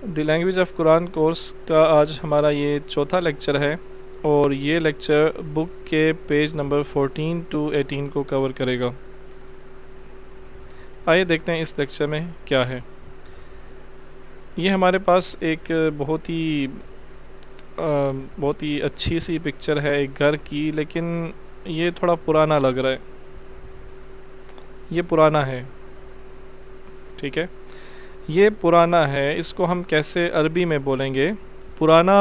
The language of Quran course کا آج ہمارا یہ چوتھا لیکچر ہے، اور یہ لیکچر بک کے پیج نمبر 14 ٹو 18 کو کور کرے گا۔ آئیے دیکھتے ہیں اس لیکچر میں کیا ہے۔ یہ ہمارے پاس ایک بہت ہی اچھی سی پکچر ہے ایک گھر کی، لیکن یہ تھوڑا پرانا لگ رہا ہے۔ یہ پرانا ہے، ٹھیک ہے، یہ پرانا ہے۔ اس کو ہم کیسے عربی میں بولیں گے؟ پرانا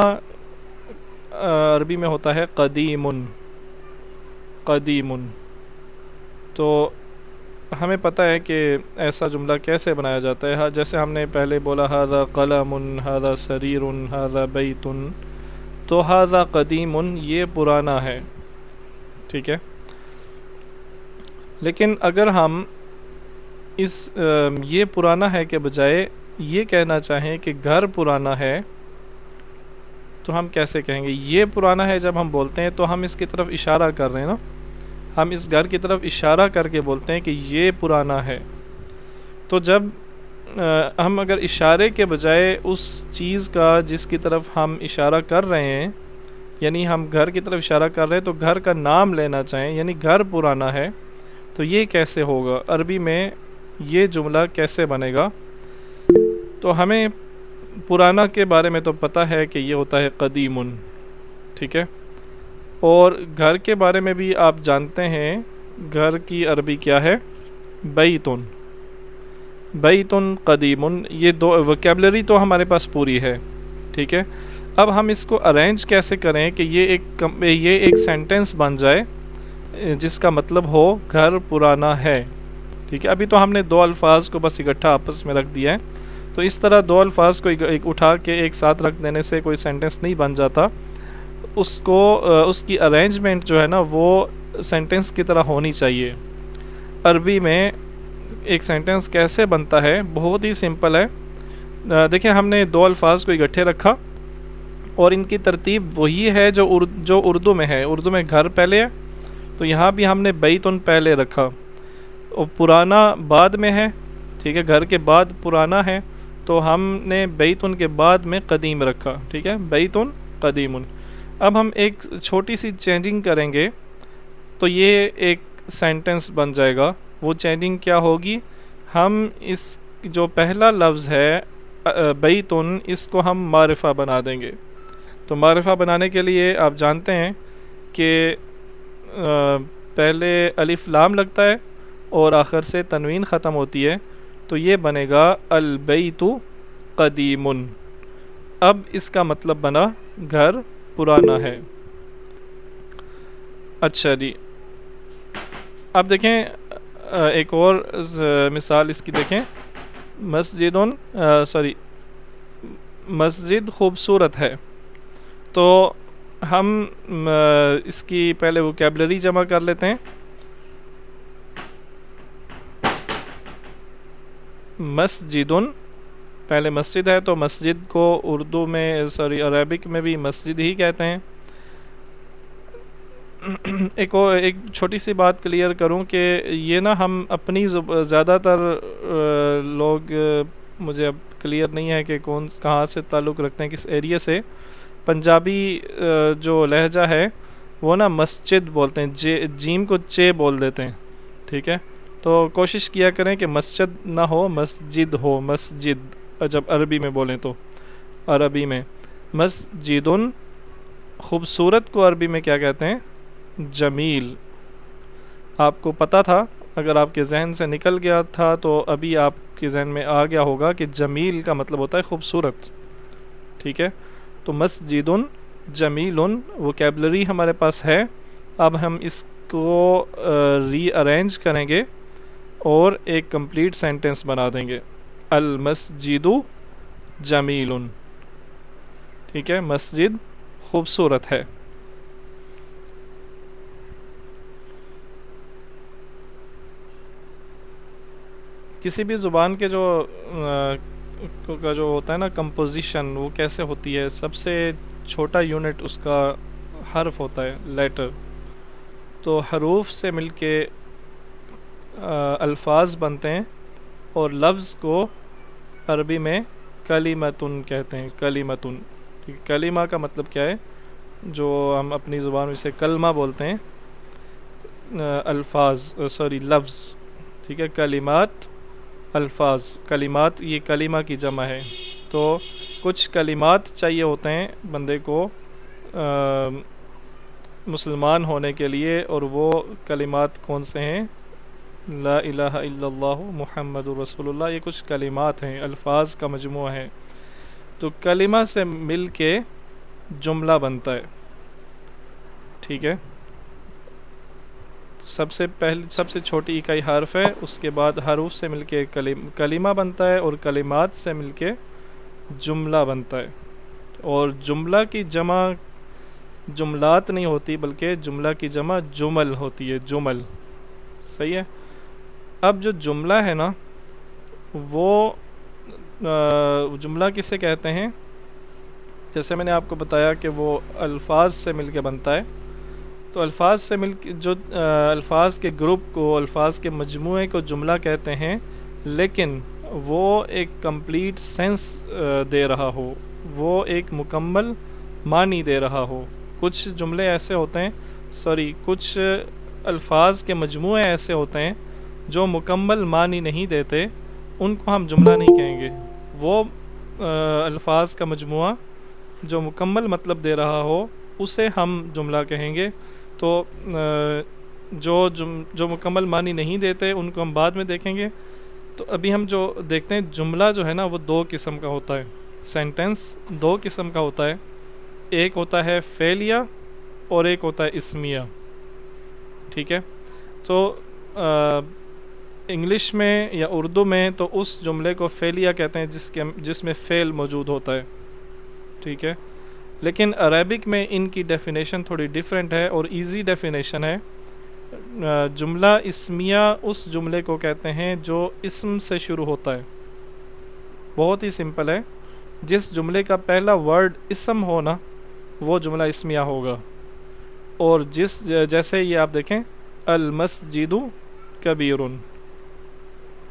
عربی میں ہوتا ہے قدیمن، قدیمن۔ تو ہمیں پتہ ہے کہ ایسا جملہ کیسے بنایا جاتا ہے، جیسے ہم نے پہلے بولا ھذا قلم، ھذا سریر، ھذا بیت، تو ھذا قدیم، یہ پرانا ہے، ٹھیک ہے۔ لیکن اگر ہم اس یہ پرانا ہے کے بجائے یہ کہنا چاہیں کہ گھر پرانا ہے، تو ہم کیسے کہیں گے؟ یہ پرانا ہے جب ہم بولتے ہیں تو ہم اس کی طرف اشارہ کر رہے ہیں نا، ہم اس گھر کی طرف اشارہ کر کے بولتے ہیں کہ یہ پرانا ہے۔ تو جب ہم اگر اشارے کے بجائے اس چیز کا جس کی طرف ہم اشارہ کر رہے ہیں، یعنی ہم گھر کی طرف اشارہ کر رہے ہیں تو گھر کا نام لینا چاہیں، یعنی گھر پرانا ہے، تو یہ کیسے ہوگا؟ عربی میں یہ جملہ کیسے بنے گا؟ تو ہمیں پرانا کے بارے میں تو پتہ ہے کہ یہ ہوتا ہے قدیمن، ٹھیک ہے، اور گھر کے بارے میں بھی آپ جانتے ہیں گھر کی عربی کیا ہے؟ بیتن، بیتن قدیمن۔ یہ دو وکیبلری تو ہمارے پاس پوری ہے، ٹھیک ہے۔ اب ہم اس کو ارینج کیسے کریں کہ یہ ایک سینٹنس بن جائے جس کا مطلب ہو گھر پرانا ہے، ٹھیک ہے۔ ابھی تو ہم نے دو الفاظ کو بس اکٹھا آپس میں رکھ دیا ہے، تو اس طرح دو الفاظ کو ایک اٹھا کے ایک ساتھ رکھ دینے سے کوئی سینٹنس نہیں بن جاتا۔ اس کی ارینجمنٹ جو ہے نا وہ سینٹنس کی طرح ہونی چاہیے۔ عربی میں ایک سینٹنس کیسے بنتا ہے؟ بہت ہی سمپل ہے۔ دیکھیں، ہم نے دو الفاظ کو اکٹھے رکھا اور ان کی ترتیب وہی ہے جو اردو میں ہے۔ اردو میں گھر پہلے ہے، تو یہاں بھی ہم نے بیتن پہلے رکھا، اور پرانا بعد میں ہے، ٹھیک ہے، گھر کے بعد پرانا ہے، تو ہم نے بیتن کے بعد میں قدیم رکھا، ٹھیک ہے، بیتن قدیم۔ اب ہم ایک چھوٹی سی چینجنگ کریں گے تو یہ ایک سینٹنس بن جائے گا۔ وہ چینجنگ کیا ہوگی؟ ہم اس جو پہلا لفظ ہے بیتن، اس کو ہم معرفہ بنا دیں گے۔ تو معرفہ بنانے کے لیے آپ جانتے ہیں کہ پہلے الف لام لگتا ہے اور آخر سے تنوین ختم ہوتی ہے، تو یہ بنے گا البیت قدیم۔ اب اس کا مطلب بنا گھر پرانا ہے۔ اچھا جی، اب دیکھیں ایک اور مثال اس کی دیکھیں۔ مسجد خوبصورت ہے، تو ہم اس کی پہلے وکیبلری جمع کر لیتے ہیں۔ مسجدن، پہلے مسجد ہے تو مسجد کو اردو میں عربک میں بھی مسجد ہی کہتے ہیں۔ ایک چھوٹی سی بات کلیئر کروں کہ یہ نا ہم اپنی زیادہ تر لوگ، مجھے اب کلیئر نہیں ہے کہ کہاں سے تعلق رکھتے ہیں، کس ایریے سے، پنجابی جو لہجہ ہے وہ نا مسجد بولتے ہیں، جیم کو چے بول دیتے ہیں، ٹھیک ہے۔ تو کوشش کیا کریں کہ مسجد نہ ہو، مسجد ہو، مسجد جب عربی میں بولیں تو۔ عربی میں مسجدن، خوبصورت کو عربی میں کیا کہتے ہیں؟ جمیل۔ آپ کو پتہ تھا؟ اگر آپ کے ذہن سے نکل گیا تھا تو ابھی آپ کے ذہن میں آ گیا ہوگا کہ جمیل کا مطلب ہوتا ہے خوبصورت، ٹھیک ہے۔ تو مسجدن جمیلن وکیبلری ہمارے پاس ہے۔ اب ہم اس کو ری ارینج کریں گے اور ایک کمپلیٹ سینٹنس بنا دیں گے۔ المسجد جمیل، ٹھیک ہے، مسجد خوبصورت ہے۔ کسی بھی زبان کے جو ہوتا ہے نا کمپوزیشن، وہ کیسے ہوتی ہے؟ سب سے چھوٹا یونٹ اس کا حرف ہوتا ہے، لیٹر۔ تو حروف سے مل کے الفاظ بنتے ہیں، اور لفظ کو عربی میں کلیمتن کہتے ہیں، کلیمتن، ٹھیک ہے۔ کلیمہ کا مطلب کیا ہے؟ جو ہم اپنی زبان میں اسے کلمہ بولتے ہیں، الفاظ، سوری لفظ، ٹھیک ہے۔ کلمات، الفاظ، کلمات یہ کلمہ کی جمع ہے۔ تو کچھ کلمات چاہیے ہوتے ہیں بندے کو مسلمان ہونے کے لیے، اور وہ کلمات کون سے ہیں؟ لا الہ الا اللہ محمد رسول اللہ، یہ کچھ کلمات ہیں، الفاظ کا مجموعہ ہے۔ تو کلمہ سے مل کے جملہ بنتا ہے، ٹھیک ہے۔ سب سے چھوٹی اکائی حرف ہے، اس کے بعد حروف سے مل کے کلمہ بنتا ہے، اور کلمات سے مل کے جملہ بنتا ہے۔ اور جملہ کی جمع جملات نہیں ہوتی، بلکہ جملہ کی جمع جمل ہوتی ہے، جمل، صحیح ہے۔ اب جو جملہ ہے نا، وہ جملہ کسے کہتے ہیں؟ جیسے میں نے آپ کو بتایا کہ وہ الفاظ سے مل کے بنتا ہے، تو الفاظ سے مل کے جو الفاظ کے گروپ کو، الفاظ کے مجموعے کو جملہ کہتے ہیں، لیکن وہ ایک کمپلیٹ سینس دے رہا ہو، وہ ایک مکمل معنی دے رہا ہو۔ کچھ جملے ایسے ہوتے ہیں، کچھ الفاظ کے مجموعے ایسے ہوتے ہیں جو مکمل معنی نہیں دیتے، ان کو ہم جملہ نہیں کہیں گے۔ وہ الفاظ کا مجموعہ جو مکمل مطلب دے رہا ہو، اسے ہم جملہ کہیں گے۔ تو جو مکمل معنی نہیں دیتے، ان کو ہم بعد میں دیکھیں گے۔ تو ابھی ہم جو دیکھتے ہیں، جملہ جو ہے نا، وہ دو قسم کا ہوتا ہے، سینٹنس دو قسم کا ہوتا ہے، ایک ہوتا ہے فعلیہ اور ایک ہوتا ہے اسمیہ، ٹھیک ہے۔ تو انگلش میں یا اردو میں تو اس جملے کو فعلیہ کہتے ہیں جس میں فعل موجود ہوتا ہے، ٹھیک ہے۔ لیکن عربک میں ان کی ڈیفینیشن تھوڑی ڈیفرنٹ ہے، اور ایزی ڈیفینیشن ہے۔ جملہ اسمیہ اس جملے کو کہتے ہیں جو اسم سے شروع ہوتا ہے، بہت ہی سمپل ہے۔ جس جملے کا پہلا ورڈ اسم ہونا، وہ جملہ اسمیہ ہوگا۔ اور جیسے یہ آپ دیکھیں، المسجد کبیر،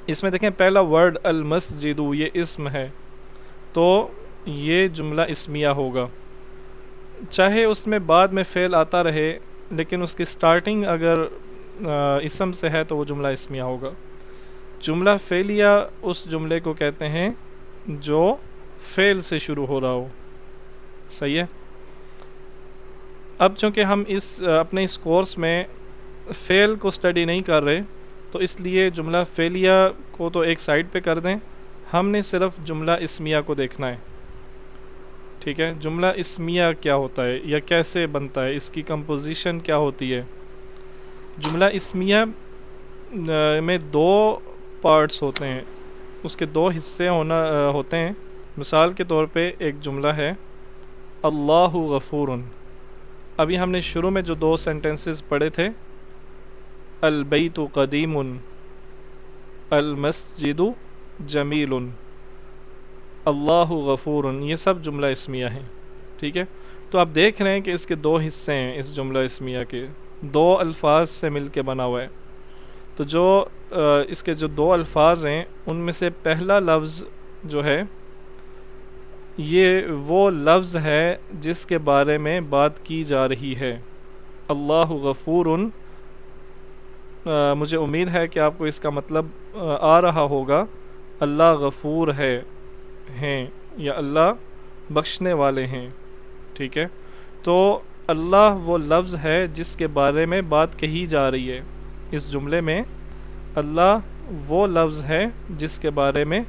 اس میں دیکھیں پہلا ورڈ المسجد، یہ اسم ہے، تو یہ جملہ اسمیہ ہوگا۔ چاہے اس میں بعد میں فعل آتا رہے، لیکن اس کی سٹارٹنگ اگر اسم سے ہے تو وہ جملہ اسمیہ ہوگا۔ جملہ فعلیہ اس جملے کو کہتے ہیں جو فعل سے شروع ہو رہا ہو، صحیح ہے۔ اب چونکہ ہم اپنے اس کورس میں فعل کو سٹڈی نہیں کر رہے، تو اس لیے جملہ فعلیہ کو تو ایک سائڈ پہ کر دیں، ہم نے صرف جملہ اسمیہ کو دیکھنا ہے، ٹھیک ہے۔ جملہ اسمیہ کیا ہوتا ہے یا کیسے بنتا ہے، اس کی کمپوزیشن کیا ہوتی ہے؟ جملہ اسمیہ میں دو پارٹس ہوتے ہیں، اس کے دو حصے ہوتے ہیں۔ مثال کے طور پہ ایک جملہ ہے اللہ غفور، ابھی ہم نے شروع میں جو دو سینٹنسز پڑھے تھے، البیت قدیم، المسجد جمیل، اللہ غفور، یہ سب جملہ اسمیہ ہیں، ٹھیک ہے۔ تو آپ دیکھ رہے ہیں کہ اس کے دو حصے ہیں، اس جملہ اسمیہ کے دو الفاظ سے مل کے بنا ہوا ہے۔ تو اس کے جو دو الفاظ ہیں، ان میں سے پہلا لفظ جو ہے، یہ وہ لفظ ہے جس کے بارے میں بات کی جا رہی ہے، اللہ غفور۔ مجھے امید ہے کہ آپ کو اس کا مطلب آ رہا ہوگا، اللہ غفور ہیں یا اللہ بخشنے والے ہیں، ٹھیک ہے۔ تو اللہ وہ لفظ ہے جس کے بارے میں بات کہی جا رہی ہے، اس جملے میں اللہ وہ لفظ ہے جس کے بارے میں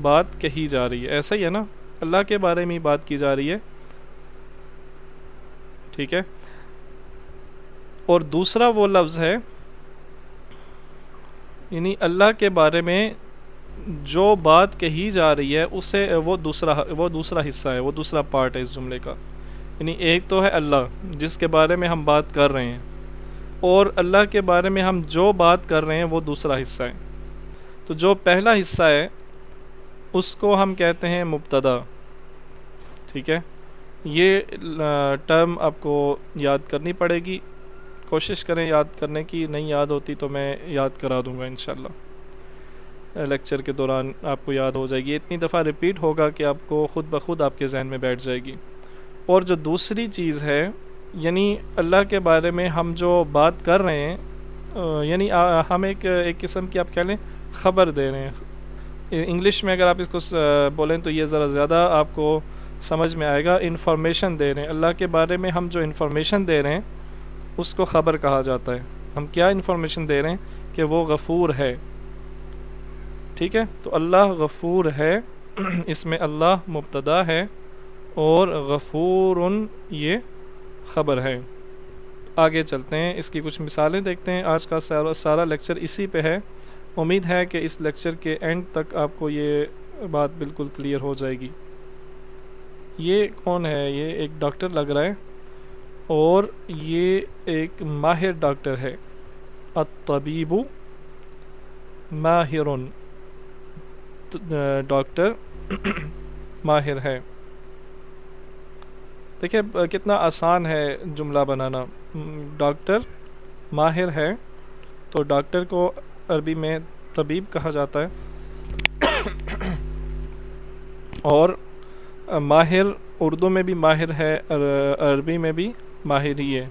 بات کہی جا رہی ہے، ایسا ہی ہے نا، اللہ کے بارے میں بات کی جا رہی ہے، ٹھیک ہے۔ اور دوسرا وہ لفظ ہے، یعنی اللہ کے بارے میں جو بات کہی جا رہی ہے، اسے وہ دوسرا حصہ ہے، وہ دوسرا پارٹ ہے اس جملے کا۔ یعنی ایک تو ہے اللہ جس کے بارے میں ہم بات کر رہے ہیں، اور اللہ کے بارے میں ہم جو بات کر رہے ہیں وہ دوسرا حصہ ہے۔ تو جو پہلا حصہ ہے اس کو ہم کہتے ہیں مبتدا، ٹھیک ہے۔ یہ ٹرم آپ کو یاد کرنی پڑے گی، کوشش کریں یاد کرنے کی، نہیں یاد ہوتی تو میں یاد کرا دوں گا انشاءاللہ۔ لیکچر کے دوران آپ کو یاد ہو جائے گی، اتنی دفعہ ریپیٹ ہوگا کہ آپ کو خود بخود آپ کے ذہن میں بیٹھ جائے گی۔ اور جو دوسری چیز ہے، یعنی اللہ کے بارے میں ہم جو بات کر رہے ہیں، یعنی ہم ایک قسم کی آپ کہہ لیں خبر دے رہے ہیں۔ انگلش میں اگر آپ اس کو بولیں تو یہ ذرا زیادہ آپ کو سمجھ میں آئے گا، انفارمیشن دے رہے ہیں اللہ کے بارے میں۔ ہم جو انفارمیشن دے رہے ہیں اس کو خبر کہا جاتا ہے۔ ہم کیا انفارمیشن دے رہے ہیں کہ وہ غفور ہے، ٹھیک ہے؟ تو اللہ غفور ہے، اس میں اللہ مبتدا ہے اور غفور یہ خبر ہے۔ آگے چلتے ہیں، اس کی کچھ مثالیں دیکھتے ہیں۔ آج کا سارا لیکچر اسی پہ ہے۔ امید ہے کہ اس لیکچر کے اینڈ تک آپ کو یہ بات بالکل کلیئر ہو جائے گی۔ یہ کون ہے؟ یہ ایک ڈاکٹر لگ رہا ہے اور یہ ایک ماہر ڈاکٹر ہے۔ الطبیب ماہر، ڈاکٹر ماہر ہے۔ دیکھیں کتنا آسان ہے جملہ بنانا۔ ڈاکٹر ماہر ہے، تو ڈاکٹر کو عربی میں طبیب کہا جاتا ہے، اور ماہر اردو میں بھی ماہر ہے، عربی میں بھی ماہر ہی ہے۔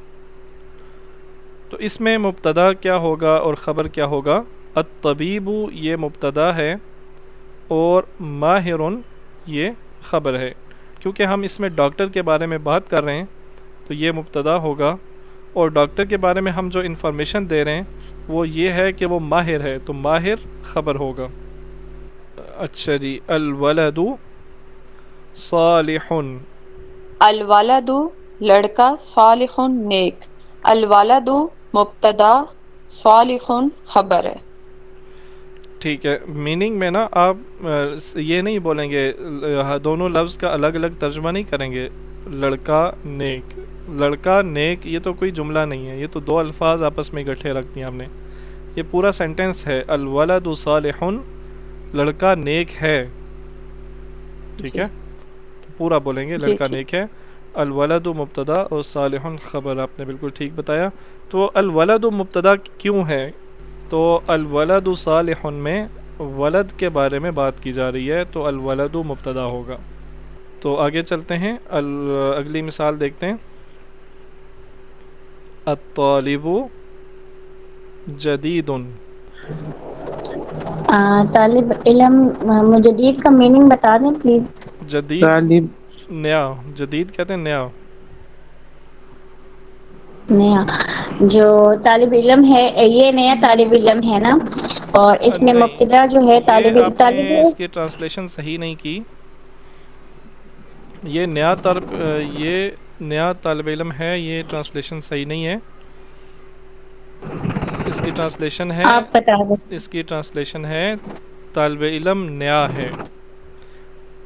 تو اس میں مبتدا کیا ہوگا اور خبر کیا ہوگا؟ الطبیب یہ مبتدا ہے اور ماہر یہ خبر ہے۔ کیونکہ ہم اس میں ڈاکٹر کے بارے میں بات کر رہے ہیں تو یہ مبتدا ہوگا، اور ڈاکٹر کے بارے میں ہم جو انفارمیشن دے رہے ہیں وہ یہ ہے کہ وہ ماہر ہے، تو ماہر خبر ہوگا۔ اچھا جی، الولد صالح، الولد لڑکا، صالح نیک۔ الولد مبتدا، صالح خبر ہے۔ ٹھیک ہے۔ میننگ میں نا آپ یہ نہیں بولیں گے، دونوں لفظ کا الگ الگ ترجمہ نہیں کریں گے۔ لڑکا نیک، لڑکا نیک یہ تو کوئی جملہ نہیں ہے، یہ تو دو الفاظ آپس میں اکٹھے رکھ دیا ہم نے۔ یہ پورا سینٹنس ہے، الولد صالح، لڑکا نیک ہے، ٹھیک جی ہے؟ پورا بولیں گے، جی لڑکا ٹھیک۔ نیک ہے۔ الولد مبتدا اور صالح خبر، آپ نے بالکل ٹھیک بتایا۔ تو الولد مبتدا کیوں ہے؟ تو الولد صالح میں ولد کے بارے میں بات کی جا رہی ہے، تو الولد مبتدا ہوگا۔ تو آگے چلتے ہیں، اگلی مثال دیکھتے ہیں۔ الطالب جدید، طالب علم، مجدید کا میننگ بتا دیں پلیز۔ جدید طالب نیا، جدید کہتے ہیں نیا۔ نیا، جو طالب علم ہے یہ نیا طالب علم ہے نا، اور اس میں نہیں، مبتدا جو ہے یہ آپ نے طالب اس کی ٹرانسلیشن صحیح نہیں کی۔ یہ یہ نیا طالب علم ہے، یہ ٹرانسلیشن صحیح نہیں ہے۔ اس کی ٹرانسلیشن ہے، آپ بتا دیں۔ اس کی ٹرانسلیشن ہے طالب علم نیا ہے۔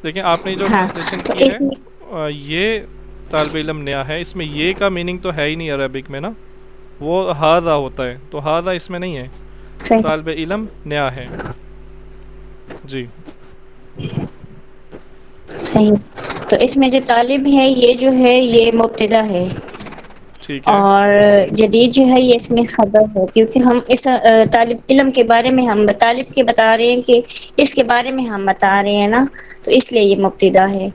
دیکھیں آپ نے جو ہاں ٹرانسلیشن تو کی ہے، اس میں یہ طالب علم نیا ہے، اس میں یہ کا میننگ تو ہے ہی نہیں عربک میں نا، وہ ہاذا ہوتا ہے، تو ہاذا اس میں نہیں ہے، صحیح طالب علم نیا ہے۔ جی صحیح، تو اس میں جو طالب ہے یہ جو ہے یہ مبتدا ہے، ٹھیک ہے، اور جدید جو ہے یہ اس میں خبر ہے، کیونکہ ہم اس طالب علم کے بارے میں ہم طالب کے بتا رہے ہیں کہ اس کے بارے میں ہم بتا رہے ہیں نا، تو اس لیے یہ مبتدا ہے،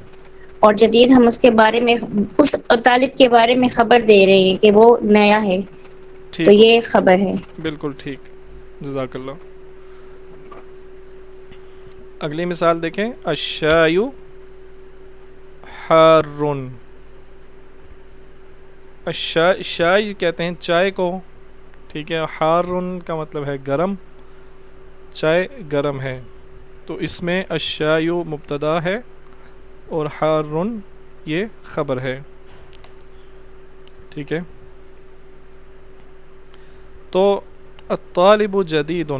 اور جدید ہم اس کے بارے میں اس طالب کے بارے میں خبر دے رہے ہیں کہ وہ نیا ہے، تو ٹھیک، یہ خبر ہے۔ بالکل ٹھیک، جزاک اللہ۔ اگلی مثال دیکھیں، الشائی حار، شائی کہتے ہیں چائے کو، ٹھیک ہے؟ حار کا مطلب ہے گرم، چائے گرم ہے، تو اس میں الشائی مبتدا ہے اور حار یہ خبر ہے، ٹھیک ہے؟ تو الطالب جدید،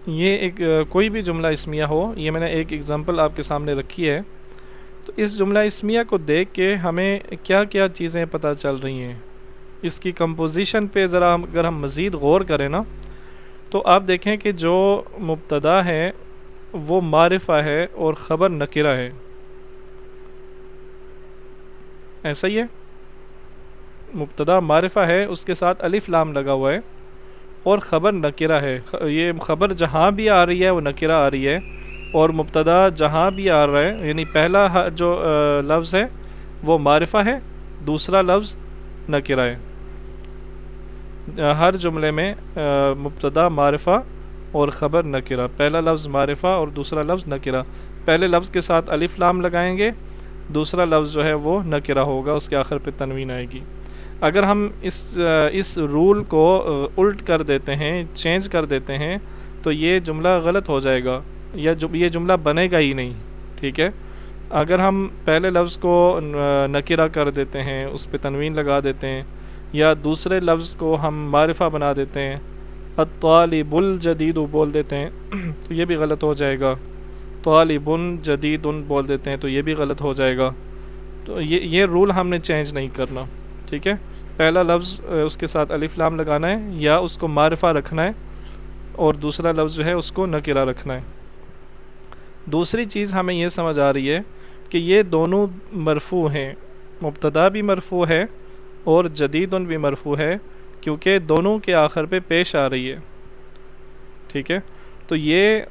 یہ ایک کوئی بھی جملہ اسمیہ ہو، یہ میں نے ایک اگزامپل آپ کے سامنے رکھی ہے، تو اس جملہ اسمیہ کو دیکھ کے ہمیں کیا کیا چیزیں پتہ چل رہی ہیں، اس کی کمپوزیشن پہ ذرا اگر ہم مزید غور کریں نا، تو آپ دیکھیں کہ جو مبتدا ہے وہ معرفہ ہے اور خبر نکرہ ہے، ایسا ہی ہے؟ مبتدا معرفہ ہے، اس کے ساتھ الف لام لگا ہوا ہے، اور خبر نکرہ ہے، یہ خبر جہاں بھی آ رہی ہے وہ نکرہ آ رہی ہے، اور مبتدا جہاں بھی آ رہا ہے، یعنی پہلا جو لفظ ہے وہ معرفہ ہے، دوسرا لفظ نکرہ ہے۔ ہر جملے میں مبتدا معرفہ اور خبر نکرہ، پہلا لفظ معرفہ اور دوسرا لفظ نکرہ، پہلے لفظ کے ساتھ الف لام لگائیں گے، دوسرا لفظ جو ہے وہ نکرہ ہوگا، اس کے آخر پہ تنوین آئے گی۔ اگر ہم اس رول کو الٹ کر دیتے ہیں، چینج کر دیتے ہیں، تو یہ جملہ غلط ہو جائے گا، یا یہ جملہ بنے گا ہی نہیں، ٹھیک ہے۔ اگر ہم پہلے لفظ کو نکرہ کر دیتے ہیں، اس پہ تنوین لگا دیتے ہیں، یا دوسرے لفظ کو ہم معرفہ بنا دیتے ہیں، الطالب الجدید بول دیتے ہیں تو یہ بھی غلط ہو جائے گا، طالب جدید بول دیتے ہیں تو یہ بھی غلط ہو جائے گا۔ تو یہ رول ہم نے چینج نہیں کرنا، ٹھیک ہے۔ پہلا لفظ اس کے ساتھ الف لام لگانا ہے، یا اس کو معرفہ رکھنا ہے، اور دوسرا لفظ جو ہے اس کو نکرہ رکھنا ہے۔ دوسری چیز ہمیں یہ سمجھ آ رہی ہے کہ یہ دونوں مرفوع ہیں، مبتدا بھی مرفوع ہے اور جدید بھی مرفوع ہے، کیونکہ دونوں کے آخر پہ پیش آ رہی ہے، ٹھیک ہے۔ تو یہ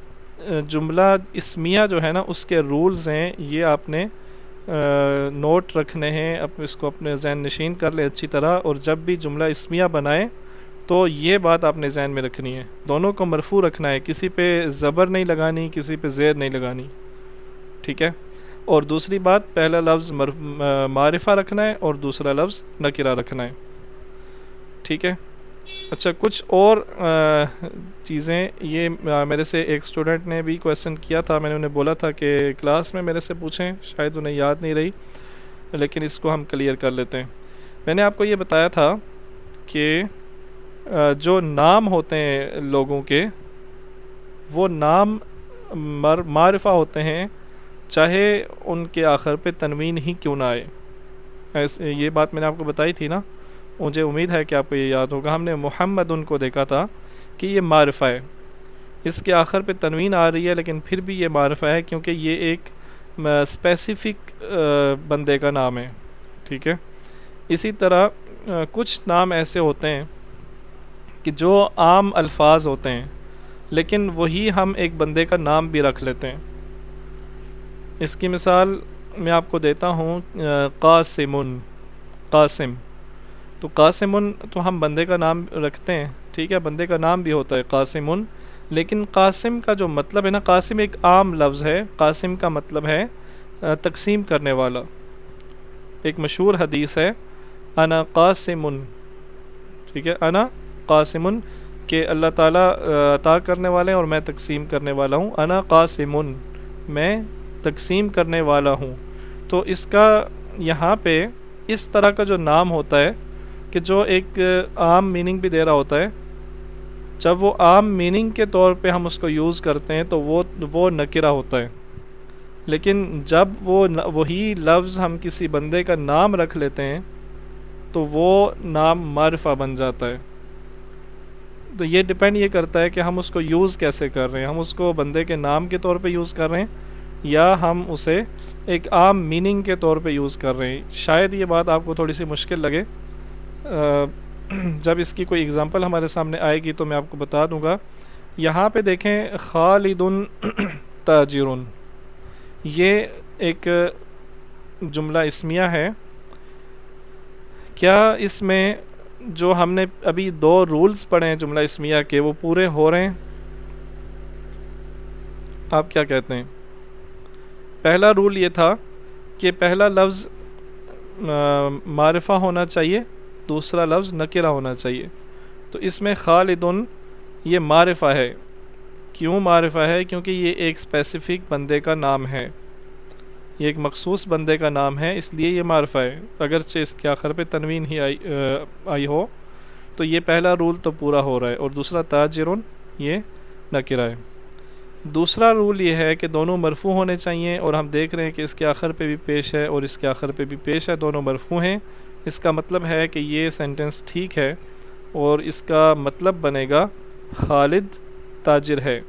جملہ اسمیہ جو ہے نا، اس کے رولز ہیں، یہ آپ نے نوٹ رکھنے ہیں، اس کو اپنے ذہن نشین کر لیں اچھی طرح، اور جب بھی جملہ اسمیہ بنائیں تو یہ بات آپ نے ذہن میں رکھنی ہے، دونوں کو مرفوع رکھنا ہے، کسی پہ زبر نہیں لگانی، کسی پہ زیر نہیں لگانی، ٹھیک ہے۔ اور دوسری بات، پہلا لفظ معرفہ رکھنا ہے اور دوسرا لفظ نکرہ رکھنا ہے، ٹھیک ہے۔ اچھا، کچھ اور چیزیں، یہ میرے سے ایک اسٹوڈنٹ نے بھی کویسچن کیا تھا، میں نے انہیں بولا تھا کہ کلاس میں میرے سے پوچھیں، شاید انہیں یاد نہیں رہی، لیکن اس کو ہم کلیئر کر لیتے ہیں۔ میں نے آپ کو یہ بتایا تھا کہ جو نام ہوتے ہیں لوگوں کے، وہ نام معرفہ ہوتے ہیں، چاہے ان کے آخر پہ تنوین ہی کیوں نہ آئے۔ یہ بات میں نے آپ کو بتائی تھی نا، مجھے امید ہے کہ آپ کو یہ یاد ہوگا۔ ہم نے محمد ان کو دیکھا تھا کہ یہ معرفہ ہے، اس کے آخر پہ تنوین آ رہی ہے، لیکن پھر بھی یہ معرفہ ہے، کیونکہ یہ ایک اسپیسیفک بندے کا نام ہے، ٹھیک ہے۔ اسی طرح کچھ نام ایسے ہوتے ہیں کہ جو عام الفاظ ہوتے ہیں، لیکن وہی ہم ایک بندے کا نام بھی رکھ لیتے ہیں۔ اس کی مثال میں آپ کو دیتا ہوں، قاسمن، قاسم، تو قاسمن تو ہم بندے کا نام رکھتے ہیں، ٹھیک ہے، بندے کا نام بھی ہوتا ہے قاسمن، لیکن قاسم کا جو مطلب ہے نا، قاسم ایک عام لفظ ہے، قاسم کا مطلب ہے تقسیم کرنے والا۔ ایک مشہور حدیث ہے، انا قاسمن، ٹھیک ہے، انا قاسمن، کہ اللہ تعالیٰ عطا کرنے والے ہیں اور میں تقسیم کرنے والا ہوں، انا قاسمن، میں تقسیم کرنے والا ہوں۔ تو اس کا یہاں پہ اس طرح کا جو نام ہوتا ہے کہ جو ایک عام میننگ بھی دے رہا ہوتا ہے، جب وہ عام میننگ کے طور پہ ہم اس کو یوز کرتے ہیں تو وہ نکرہ ہوتا ہے، لیکن جب وہی لفظ ہم کسی بندے کا نام رکھ لیتے ہیں تو وہ نام معرفہ بن جاتا ہے۔ تو یہ ڈیپینڈ یہ کرتا ہے کہ ہم اس کو یوز کیسے کر رہے ہیں، ہم اس کو بندے کے نام کے طور پہ یوز کر رہے ہیں یا ہم اسے ایک عام میننگ کے طور پہ یوز کر رہے ہیں۔ شاید یہ بات آپ کو تھوڑی سی مشکل لگے، جب اس کی کوئی اگزامپل ہمارے سامنے آئے گی تو میں آپ کو بتا دوں گا۔ یہاں پہ دیکھیں، خالد تاجر، یہ ایک جملہ اسمیہ ہے، کیا اس میں جو ہم نے ابھی دو رولز پڑھے ہیں جملہ اسمیہ کے، وہ پورے ہو رہے ہیں؟ آپ کیا کہتے ہیں؟ پہلا رول یہ تھا کہ پہلا لفظ معرفہ ہونا چاہیے، دوسرا لفظ نکرہ ہونا چاہیے، تو اس میں خالدن یہ معرفہ ہے۔ کیوں معرفہ ہے؟ کیونکہ یہ ایک اسپیسیفک بندے کا نام ہے، یہ ایک مخصوص بندے کا نام ہے، اس لیے یہ معرفہ ہے، اگرچہ اس کے آخر پہ تنوین ہی آئی ہو، تو یہ پہلا رول تو پورا ہو رہا ہے۔ اور دوسرا تاجرن، یہ نکرہ ہے۔ دوسرا رول یہ ہے کہ دونوں مرفوع ہونے چاہیے، اور ہم دیکھ رہے ہیں کہ اس کے آخر پہ بھی پیش ہے اور اس کے آخر پہ بھی پیش ہے، دونوں مرفوع ہیں۔ اس کا مطلب ہے کہ یہ سینٹنس ٹھیک ہے، اور اس کا مطلب بنے گا خالد تاجر ہے،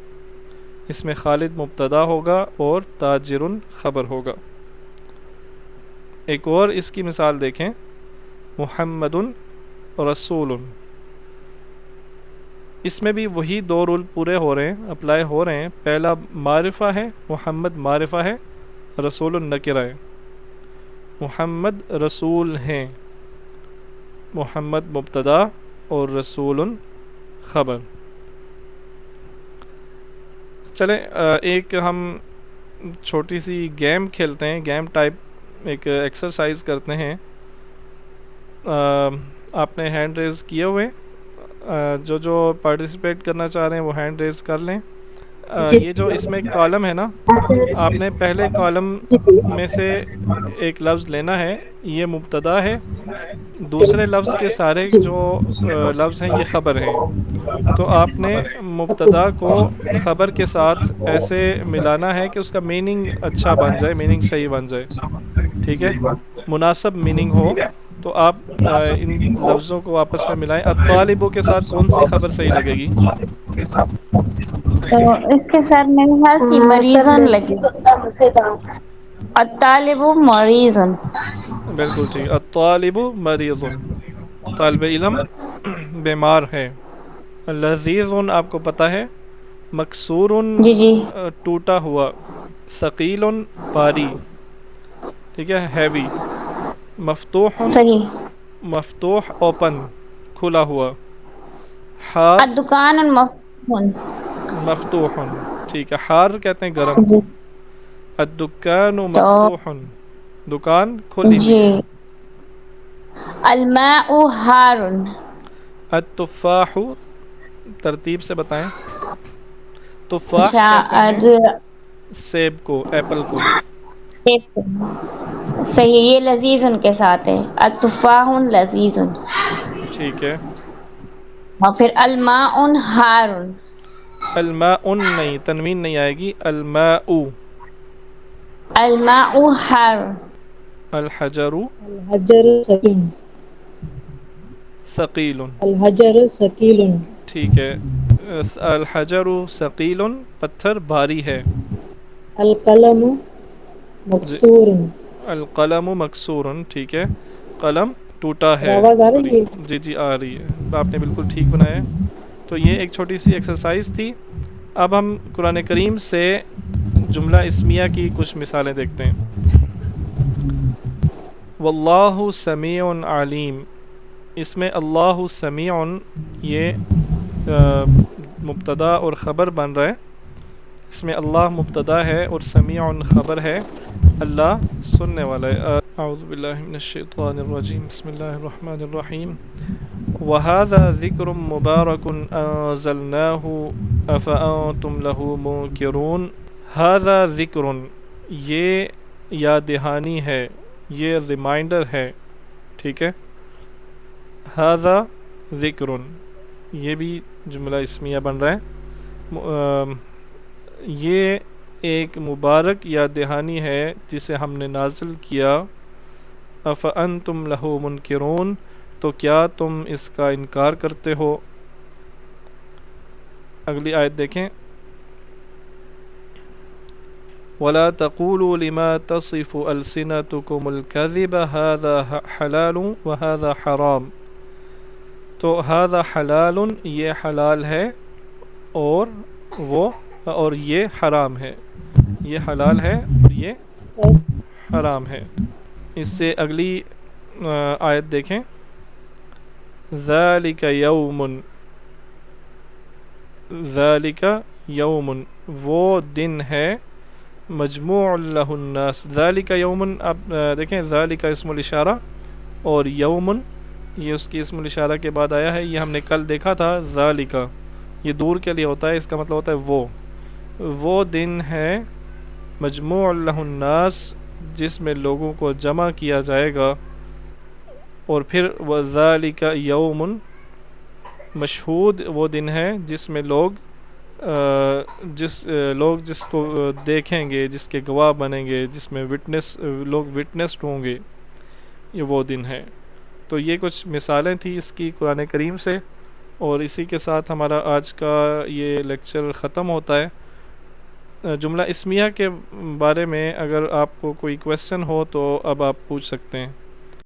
اس میں خالد مبتدا ہوگا اور تاجرن خبر ہوگا۔ ایک اور اس کی مثال دیکھیں، محمد رسول، اس میں بھی وہی دو رول پورے ہو رہے ہیں، اپلائی ہو رہے ہیں۔ پہلا معرفہ ہے، محمد معرفہ ہے، رسول نکرہ ہے۔ محمد رسول ہیں، محمد مبتدا اور رسول خبر۔ چلیں ایک ہم چھوٹی سی گیم کھیلتے ہیں، گیم ٹائپ ایک ایکسرسائز کرتے ہیں۔ آپ نے ہینڈ ریز کیے ہوئے، جو پارٹیسپیٹ کرنا چاہ رہے ہیں وہ ہینڈ ریز کر لیں۔ یہ جو اس میں کالم ہے نا، آپ نے پہلے کالم میں سے ایک لفظ لینا ہے، یہ مبتدا ہے، دوسرے لفظ کے سارے جو لفظ ہیں یہ خبر ہیں۔ تو آپ نے مبتدا کو خبر کے ساتھ ایسے ملانا ہے کہ اس کا میننگ اچھا بن جائے، میننگ صحیح بن جائے، ٹھیک ہے، مناسب میننگ ہو۔ تو آپ ان لفظوں کو آپس میں ملائیں۔ الطالبوں کے ساتھ کون سی خبر صحیح لگے گی؟ تو اس کے ساتھ میرے خیال سے مریضن لگے، الطالب مریضن۔ بالکل ٹھیک، الطالب مریض، طالب علم بیمار ہے۔ لذیذ آپ کو پتہ ہے، مکسور جی جی ٹوٹا ہوا، ثقیل بھاری، ٹھیک ہے، ہیوی، مفتوح صحیح۔ مفتوح اوپن کھلا ہوا، حار الدکان مفتوح۔ مفتوح، ٹھیک ہے، حار کہتے ہیں گرم کو۔ الدکان تو مفتوح، دکان کھلی جی، ہوئی ہے۔ الماء حار۔ التفاح، ترتیب سے بتائیں۔ تفاح اچھا کہتے ہیں سیب کو، ایپل کو۔ صحیح، یہ لذیذ ان کے ساتھ ہے، التفاح لذیذ۔ ٹھیک ہے، اور پھر الماء حار۔ الماء نہیں، تنوین نہیں آئے گی، الماء۔ الماء حار۔ الحجر الحجر ثقيل ثقیل، الحجر ثقيل ٹھیک ہے، الحجر ثقیل، پتھر بھاری ہے۔ القلم جی، مكسور۔ القلم مکسور، ٹھیک ہے، قلم ٹوٹا اور ہے۔ آواز آ رہی ہے؟ جی جی آ رہی ہے، آپ نے بالکل ٹھیک بنایا ہے۔ تو یہ ایک چھوٹی سی ایکسرسائز تھی۔ اب ہم قرآن کریم سے جملہ اسمیہ کی کچھ مثالیں دیکھتے ہیں۔ واللہ سمیع علیم، اس میں اللہ سمیع یہ مبتدا اور خبر بن رہا ہے۔ اس میں اللہ مبتدا ہے اور سمیع خبر ہے، اللہ سننے والا ہے۔ اعوذ باللہ من الشیطان الرجیم، بسم اللہ الرحمن الرحیم۔ وَهَذَا ذِكْرٌ مُبَارَكٌ أَنزَلْنَاهُ أَفَأَنْتُمْ لَهُ مُنْكِرُونَ۔ هَذَا ذِكْرٌ، یہ یاد دہانی ہے، یہ ریمائنڈر ہے، ٹھیک ہے۔ هَذَا ذِكْرٌ، یہ بھی جملہ اسمیہ بن رہا ہے۔ یہ ایک مبارک یاد دہانی ہے جسے ہم نے نازل کیا۔ افانتم لہ منکرون، تو کیا تم اس کا انکار کرتے ہو؟ اگلی آیت دیکھیں، ولا تقولوا لما تصف ألسنتكم الكذب هذا حلال وهذا حرام۔ تو هذا حلال، یہ حلال ہے، اور یہ حرام ہے، یہ حلال ہے اور یہ حرام ہے۔ اس سے اگلی آیت دیکھیں، ذالک یوم، ذالک یوم، وہ دن ہے، مجموع لہ الناس۔ ذالک یوم، اب دیکھیں ذالک اسم الاشارہ اور یوم یہ اس کی اسم الاشارہ کے بعد آیا ہے۔ یہ ہم نے کل دیکھا تھا، ذالک یہ دور کے لیے ہوتا ہے، اس کا مطلب ہوتا ہے وہ دن ہے، مجموع لہ الناس، جس میں لوگوں کو جمع کیا جائے گا۔ اور پھر وذالک یوم، مشہود وہ دن ہے جس میں لوگ جس کو دیکھیں گے، جس کے گواہ بنیں گے، جس میں لوگ وٹنسڈ ہوں گے، یہ وہ دن ہے۔ تو یہ کچھ مثالیں تھیں اس کی قرآن کریم سے، اور اسی کے ساتھ ہمارا آج کا یہ لیکچر ختم ہوتا ہے۔ جملہ اسمیہ کے بارے میں اگر آپ کو کوئی کویسچن ہو تو اب آپ پوچھ سکتے ہیں۔